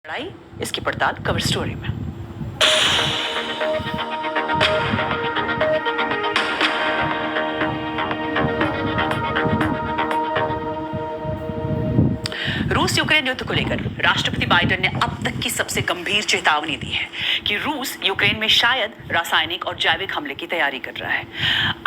लड़ाई, इसकी पड़ताल कवर स्टोरी में। रूस यूक्रेन युद्ध को लेकर राष्ट्रपति बाइडेन ने अब तक की सबसे गंभीर चेतावनी दी है कि रूस यूक्रेन में शायद रासायनिक और जैविक हमले की तैयारी कर रहा है।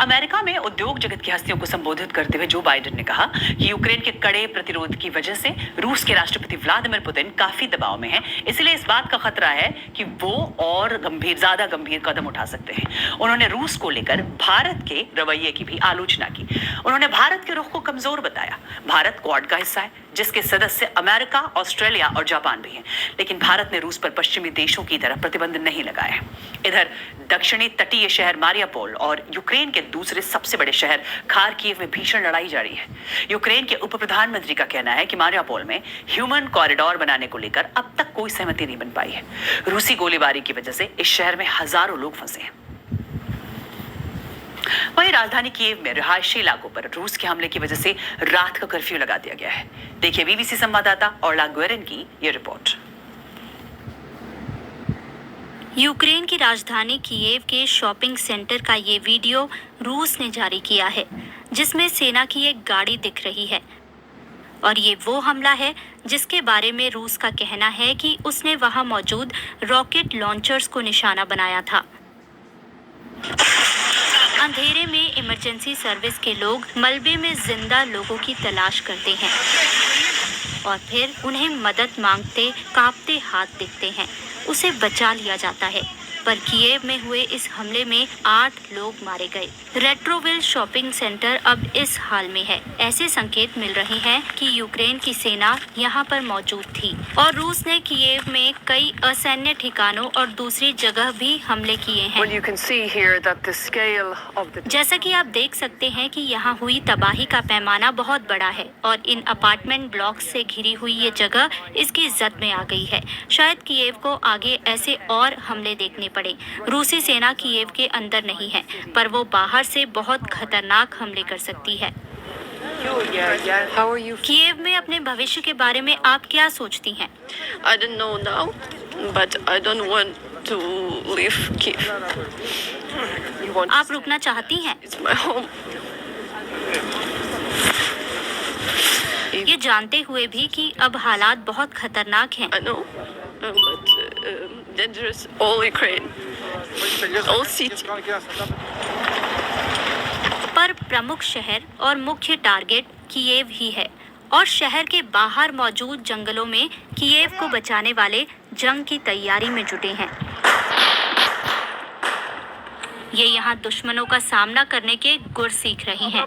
अमेरिका में उद्योग जगत की हस्तियों को संबोधित करते हुए जो बाइडेन ने कहा कि यूक्रेन के कड़े प्रतिरोध की वजह से रूस के राष्ट्रपति व्लादिमीर पुतिन काफी दबाव में हैं, इसलिए इस बात का खतरा है कि वो और ज्यादा गंभीर कदम उठा सकते हैं। उन्होंने रूस को लेकर भारत के रवैये की भी आलोचना की। उन्होंने भारत के रुख को कमजोर बताया। भारत क्वाड का हिस्सा है, जिसके सदस्य अमेरिका, ऑस्ट्रेलिया और जापान भी हैं, लेकिन भारत ने रूस पर पश्चिमी देशों की तरह प्रतिबंध नहीं लगाए। इधर दक्षिणी तटीय शहर मारियापोल और यूक्रेन के दूसरे सबसे बड़े शहर खार्किव में भीषण लड़ाई जारी है। यूक्रेन के उप प्रधानमंत्री का कहना है कि मारियापोल में ह्यूमन कॉरिडोर बनाने को लेकर अब तक कोई सहमति नहीं बन पाई है। रूसी गोलीबारी की वजह से इस शहर में हजारों लोग फंसे हैं। वहीं राजधानी कीव में रिहायशी इलाकों पर रूस के हमले की वजह से रात का कर्फ्यू लगा दिया गया है। देखिए बीबीसी संवाददाता ऑर्ला ग्वेरिन की ये रिपोर्ट। यूक्रेन की राजधानी कीव के शॉपिंग सेंटर का ये वीडियो रूस ने जारी किया है, जिसमें सेना की एक गाड़ी दिख रही है। और ये वो हमला है जिसके बारे में रूस का कहना है कि उसने वहां मौजूद रॉकेट लॉन्चर्स को निशाना बनाया था। अंधेरे में इमरजेंसी सर्विस के लोग मलबे में जिंदा लोगों की तलाश करते हैं और फिर उन्हें मदद मांगते कांपते हाथ दिखते हैं। उसे बचा लिया जाता है, पर कीव में हुए इस हमले में 8 लोग मारे गए। रेट्रोविल शॉपिंग सेंटर अब इस हाल में है। ऐसे संकेत मिल रहे हैं कि यूक्रेन की सेना यहाँ पर मौजूद थी और रूस ने कीव में कई असैन्य ठिकानों और दूसरी जगह भी हमले किए हैं। जैसा कि आप देख सकते हैं कि यहाँ हुई तबाही का पैमाना बहुत बड़ा है और इन अपार्टमेंट ब्लॉक से घिरी हुई ये जगह इसकी जद में आ गई है। शायद कीव को आगे ऐसे और हमले देखने पड़े। रूसी सेना कीव के अंदर नहीं है, पर वो बाहर से बहुत खतरनाक हमले कर सकती है। कीव में अपने भविष्य के बारे में आप क्या सोचती हैं? I don't know now, but I don't want to leave Kiev. आप रुकना चाहती हैं? It's my home. ये जानते हुए भी कि अब हालात बहुत खतरनाक हैं। I know, but dangerous. All Ukraine, all city. पर प्रमुख शहर और मुख्य टारगेट कीव ही है और शहर के बाहर मौजूद जंगलों में कीव को बचाने वाले जंग की तैयारी में जुटे हैं। ये यहाँ दुश्मनों का सामना करने के गुर सीख रही हैं।